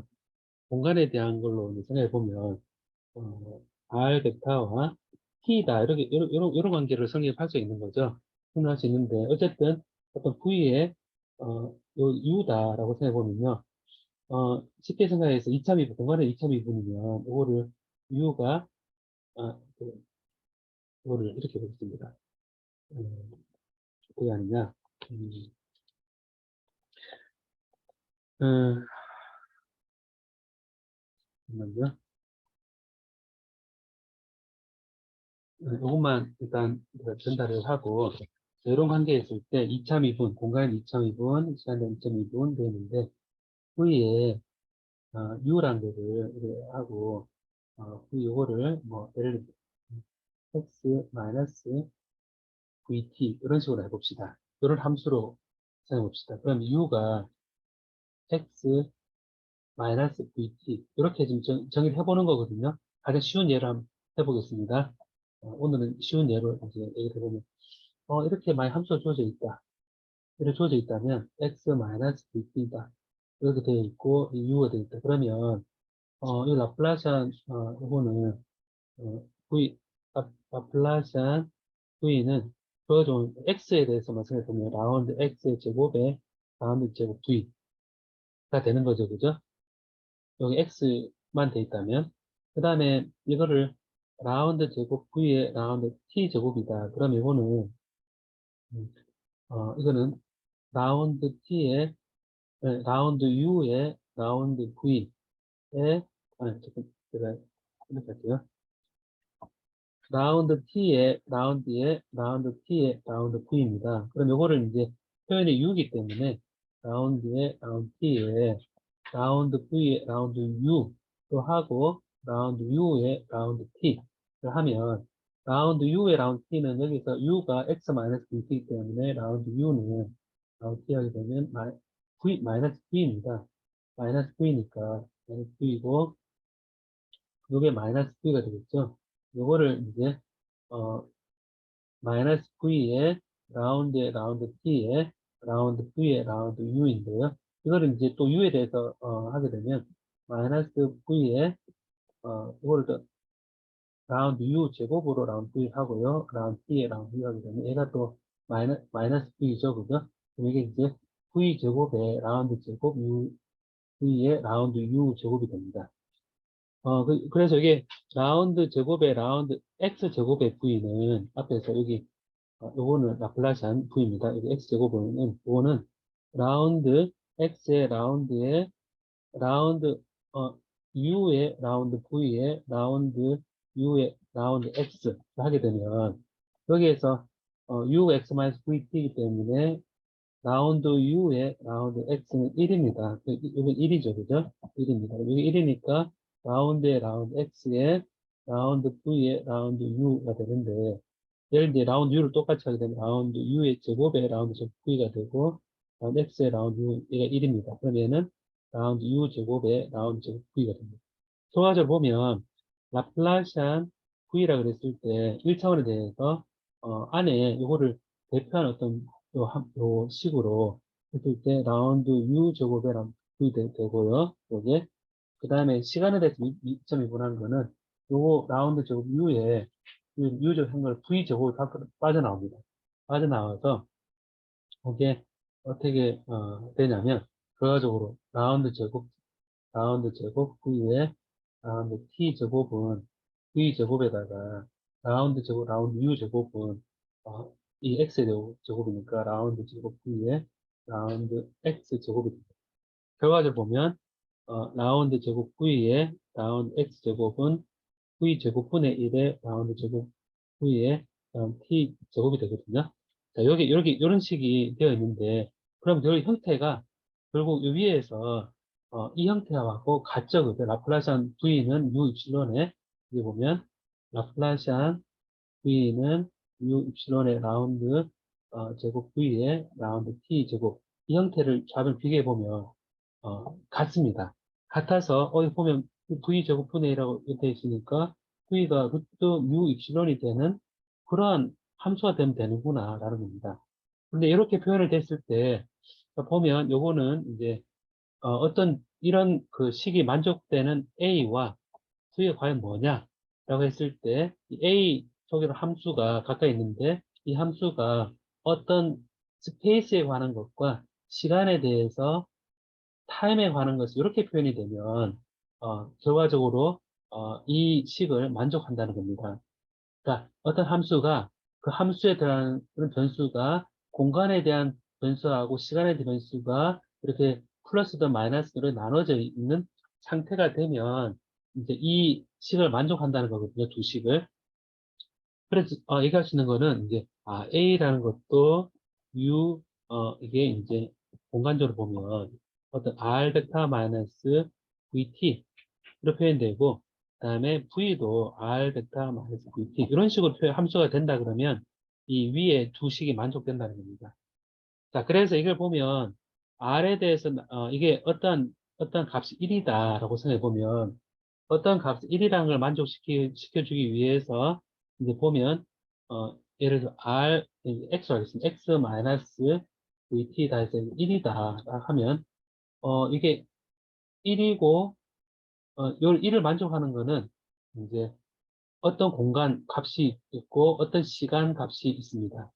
A: 걸로 이제 생각해 보면, R 벡터와 T다. 이런 관계를 성립할 수 있는 거죠. 성립할 수 있는데, 어쨌든, 어떤 V의, 요 U다라고 생각해 보면요. 쉽게 생각해서 2차 미분, 공간의 2차 미분이면, 이거를 U가, 이거를 이렇게 보겠습니다. 그게 아니냐. 음, 음, 잠깐만요. 이것만 일단 전달을 하고, 이런 관계에 있을 때 2차 미분, 공간의 2차 미분, 시간의 2차 미분 되는데, V에 U라는 거를 이렇게 하고, 요거를 뭐, 예를 들어, X 마이너스 VT, 이런 식으로 해봅시다. 이런 함수로 사용해봅시다. 그럼 U가 X 마이너스 VT, 이렇게 좀 정의를 해보는 거거든요. 가장 쉬운 예를 한번 해보겠습니다. 오늘은 쉬운 예로 이제 얘기를 해보면, 이렇게 많이 함수가 주어져 있다. 이렇게 주어져 있다면, X 마이너스 VT다. 이렇게 되어 있고, 이 U가 되어 있다. 그러면, 이 라플라시안, 이거는, V, 라플라시안 V는 좀 X에 대해서만 생각해보면 라운드 X의 제곱에 라운드 제곱 V가 되는 거죠. 그죠? 여기 X만 돼 있다면. 그 다음에 이거를 라운드 제곱 V의 라운드 T 제곱이다. 그럼 이거는, 음, 이거는 라운드 T의, 라운드 U의 라운드 V의, 조금, 제가, 이렇게 할게요. 라운드 T의 라운드 V입니다. 그럼 요거를 이제 표현이 U이기 때문에 라운드의 라운드 T의 라운드 V의 라운드 U로 하고 라운드 U의 라운드 T를 하면 라운드 U의 라운드 T는 여기서 U가 X-VT이기 때문에 라운드 U는 라운드 T 하게 되면 마이너스 V입니다. 마이너스 V니까 마이너스 V이고 요게 마이너스 V가 되겠죠. 요거를 이제 어, 마이너스 V의 라운드의 라운드 T의 라운드 V의 라운드 U인데요. 이거를 이제 또 U에 대해서 하게 되면 마이너스 V의 이거를 또 라운드 U 제곱으로 라운드 V 하고요. 라운드 T의 라운드 U 하게 되면 얘가 또 마이너스 V죠. 그죠? 그럼 이게 이제 V 제곱의 라운드 제곱 U V의 라운드 U 제곱이 됩니다. 그래서 이게 라운드 제곱의 라운드 X 제곱의 V는 앞에서 여기 요거는 라플라시안 V입니다. 여기 X제곱은, 요거는 라운드, X의 라운드에, 라운드, U의 라운드 V의 라운드, U의 라운드 X 하게 되면, 여기에서, U, X-VT이기 때문에, 라운드 U의 라운드 X는 1입니다. 이건 1이죠, 그죠? 1입니다. 여기 1이니까, 라운드의 라운드 X의 라운드 V의 라운드 U가 되는데, 예를 들어 라운드 U를 똑같이 하게 되면 라운드 U의 제곱에 라운드 제곱 V가 되고 라운드 X의 라운드 U 얘가 1입니다. 그럼 얘는 라운드 U 제곱에 라운드 제곱 V가 됩니다. 소화적으로 보면 라플라시안 V라 그랬을 때 1차원에 대해서 안에 이거를 대표하는 어떤 요 식으로 했을 때 라운드 U 제곱이랑 되고요. 요게. 그 다음에 시간에 대해서 미분한 거는 요거 라운드 제곱 U에 U 제곱한 걸 V 제곱이 빠져나옵니다. 빠져나와서 이게 어떻게 되냐면 결과적으로 라운드 제곱 V에 라운드 T 제곱은 V 제곱에다가 라운드 U 제곱은 이 X 제곱이니까 라운드 제곱 V에 라운드 X 제곱이 됩니다. 결과적으로 보면 라운드 제곱 V에 라운드 X 제곱은 V 제곱분의 1의 라운드 제곱 V에 T 제곱이 되거든요. 자, 여기, 이렇게, 이런 식이 되어 있는데, 그럼 이 형태가 결국 이 위에서, 이 형태하고 같죠. 라플라시안 V는 U 입실론에, 여기 보면, 라플라시안 V는 U 입실론의 라운드, 제곱 V의 라운드 T 제곱. 이 형태를 좌변 비교해보면, 같습니다. 같아서, 여기 보면 V 제곱분의 1이라고 되어 있으니까, V가 루트 U 입실론이 되는 그러한 함수가 되면 되는구나, 라는 겁니다. 근데 이렇게 표현을 됐을 때, 보면 요거는 이제, 어떤 이런 그 식이 만족되는 A와 V가 과연 뭐냐? 라고 했을 때, 이 A 속에는 함수가 가까이 있는데, 이 함수가 어떤 스페이스에 관한 것과 시간에 대해서 타임에 관한 것이 이렇게 표현이 되면, 결과적으로, 이 식을 만족한다는 겁니다. 그러니까 어떤 함수가 그 함수에 대한 그런 변수가 공간에 대한 변수하고 시간에 대한 변수가 이렇게 플러스든 마이너스로 나눠져 있는 상태가 되면 이제 이 식을 만족한다는 거거든요. 두 식을. 그래서 얘기할 수 있는 거는 이제 A라는 것도 U 이게 이제 공간적으로 보면 어떤 R 벡터 마이너스 VT 로 표현되고, 그 다음에 V도 R 벡터 마이너스 VT 이런 식으로 함수가 된다 그러면 이 위에 두 식이 만족된다는 겁니다. 자, 그래서 이걸 보면 R에 대해서 이게 어떤 값이 1이다라고 생각해 보면 어떤 값 1이라는 걸 시켜주기 위해서 이제 보면 예를 들어 X로 하겠습니다. X 마이너스 VT 다 해서 1이다 하면 이게 1이고 요 1을 만족하는 거는 이제 어떤 공간 값이 있고 어떤 시간 값이 있습니다.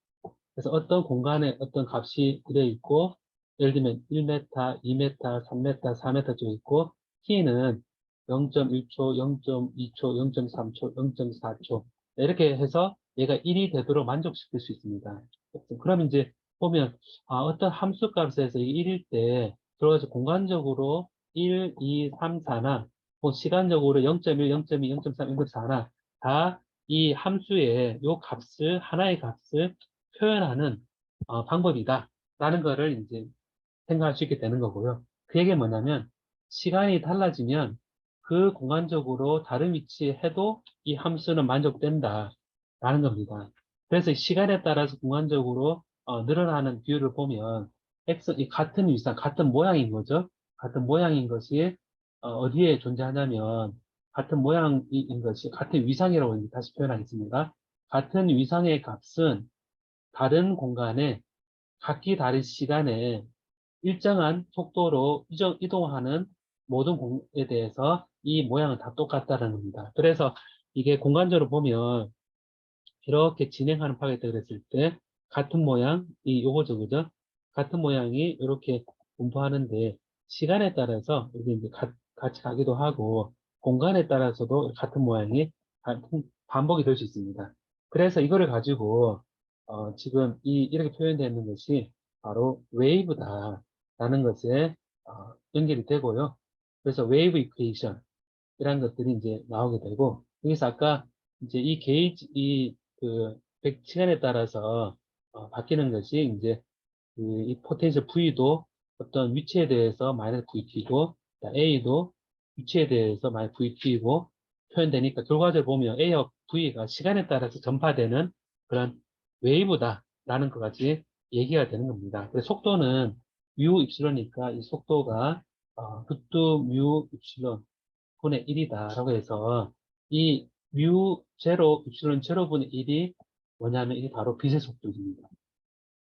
A: 그래서 어떤 공간에 어떤 값이 들어있고 예를 들면 1m, 2m, 3m, 4m 쪽 있고 t는 0.1초, 0.2초, 0.3초, 0.4초 이렇게 해서 얘가 1이 되도록 만족시킬 수 있습니다. 그럼 이제 보면 어떤 함수 값에서 이게 1일 때 들어가서 공간적으로 1, 2, 3, 4나 시간적으로 0.1, 0.2, 0.3, 0.4나 다 이 함수의 요 값을 하나의 값을 표현하는 방법이다 라는 거를 이제 생각할 수 있게 되는 거고요. 그 얘기는 뭐냐면 시간이 달라지면 그 공간적으로 다른 위치에 해도 이 함수는 만족된다 라는 겁니다. 그래서 시간에 따라서 공간적으로 늘어나는 비율을 보면 이 같은 위상, 같은 모양인 거죠. 같은 모양인 것이 어디에 존재하냐면 같은 모양인 것이 같은 위상이라고 다시 표현하겠습니다. 같은 위상의 값은 다른 공간에 각기 다른 시간에 일정한 속도로 이동하는 모든 공에 대해서 이 모양은 다 똑같다는 겁니다. 그래서 이게 공간적으로 보면 이렇게 진행하는 파괴다 그랬을 때 같은 모양, 요거죠, 그죠? 같은 모양이 이렇게 분포하는데 시간에 따라서 이게 이제 같이 가기도 하고 공간에 따라서도 같은 모양이 반복이 될 수 있습니다. 그래서 이거를 가지고 지금 이렇게 표현되어 있는 것이 바로 웨이브다라는 것에 연결이 되고요. 그래서 웨이브 이퀘이션 이런 것들이 이제 나오게 되고 여기서 아까 이제 이 게이지 그 시간에 따라서 바뀌는 것이 이제 이 포텐셜 V도 어떤 위치에 대해서 마이너스 VT고 A도 위치에 대해서 마이너스 VT고 표현되니까 결과적으로 보면 A와 V가 시간에 따라서 전파되는 그런 웨이브다라는 것까지 얘기가 되는 겁니다. 그래서 속도는 뮤 입실론이니까 이 속도가 루트 뮤 입실론 분의 1이다라고 해서 이 뮤 제로 입실론 제로분의 1이 뭐냐면 이게 바로 빛의 속도입니다.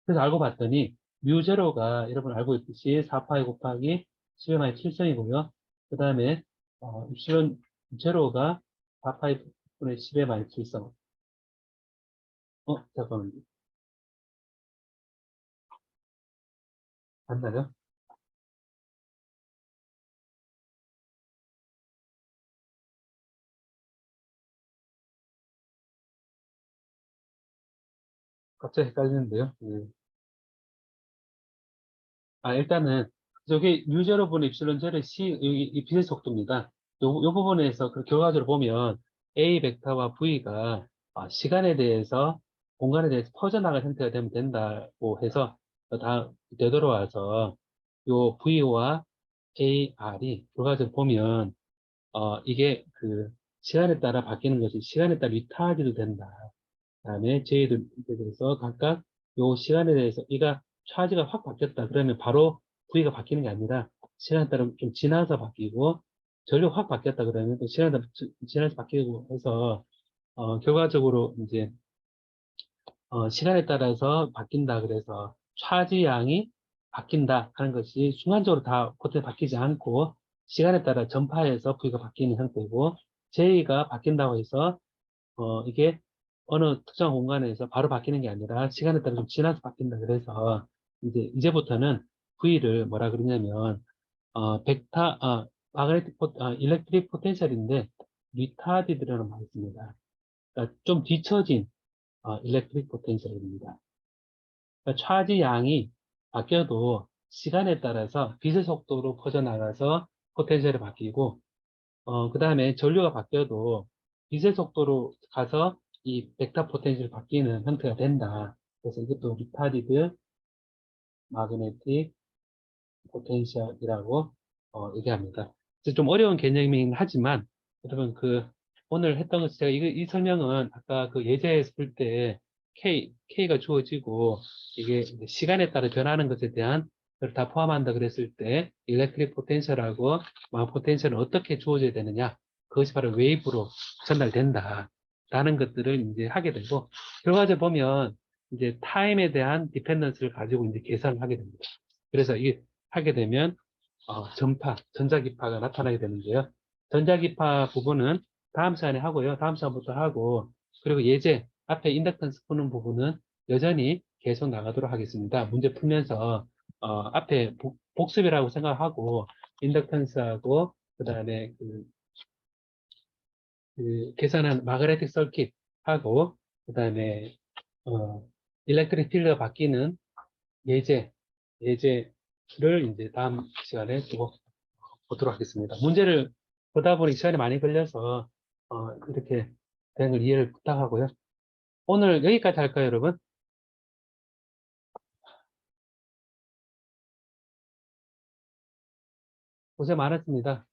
A: 그래서 알고 봤더니 뮤제로가 여러분 알고 있듯이 4파이 곱하기 10의 마이너스 7승이고요. 그 다음에 입실론 제로가 4파이 분의 10의 마이너스 7승. 잠깐만요. 맞나요? 갑자기 헷갈리는데요. 예. 일단은 저게 유제로분의 입실론 제로의 이 빛의 속도입니다. 요 부분에서 그 결과적으로 보면 A 벡터와 V가 시간에 대해서 공간에 대해서 퍼져나갈 형태가 되면 된다고 해서 다 되돌아와서 요 V와 AR이 결과적으로 보면 이게 그 시간에 따라 바뀌는 것이 시간에 따라 리타하지도 된다. 그다음에 J에 대해서 각각 요 시간에 대해서 이가 차지가 확 바뀌었다. 그러면 바로 V가 바뀌는 게 아니라 시간에 따라 좀 지나서 바뀌고 전류 확 바뀌었다. 그러면 또 시간에 따라 지나서 바뀌고 해서 결과적으로 이제 시간에 따라서 바뀐다. 그래서 차지양이 바뀐다 하는 것이 순간적으로 다 그때 바뀌지 않고 시간에 따라 전파해서 V가 바뀌는 형태고 J가 바뀐다고 해서 이게 어느 특정 공간에서 바로 바뀌는 게 아니라 시간에 따라 좀 지나서 바뀐다. 그래서 이제부터는 V를 뭐라 그러냐면 벡터 마그네틱 일렉트릭 포텐셜인데 리타디드라는 말이 있습니다. 그러니까 좀 뒤처진 일렉트릭 포텐셜입니다. 그러니까 차지 양이 바뀌어도 시간에 따라서 빛의 속도로 퍼져나가서 포텐셜이 바뀌고 그 다음에 전류가 바뀌어도 빛의 속도로 가서 이 벡터 포텐셜이 바뀌는 형태가 된다. 그래서 이것도 리타디드 마그네틱 포텐셜이라고 얘기합니다. 그래서 좀 어려운 개념이긴 하지만 여러분 오늘 했던 것 제가 이 설명은 아까 그 예제에서 볼 때 K가 주어지고 이게 이제 시간에 따라 변하는 것에 대한 걸 다 포함한다 그랬을 때 일렉트릭 포텐셜하고 마그 포텐셜은 어떻게 주어져야 되느냐 그것이 바로 웨이브로 전달된다 라는 것들을 이제 하게 되고 결과적으로 보면 이제 타임에 대한 디펜던스를 가지고 이제 계산을 하게 됩니다. 그래서 이게 하게 되면 전자기파가 나타나게 되는데요. 전자기파 부분은 다음 시간에 하고요. 다음 시간부터 하고 그리고 예제 앞에 인덕턴스 푸는 부분은 여전히 계속 나가도록 하겠습니다. 문제 풀면서 앞에 복습이라고 생각하고 인덕턴스하고 그다음에 계산한 마그네틱 서킷하고 그다음에 어, 일렉트릭 필드가 바뀌는 예제, 예제를 이제 다음 시간에 또 보도록 하겠습니다. 문제를 보다 보니 시간이 많이 걸려서, 이렇게 된 걸 이해를 부탁하고요. 오늘 여기까지 할까요, 여러분? 고생 많았습니다.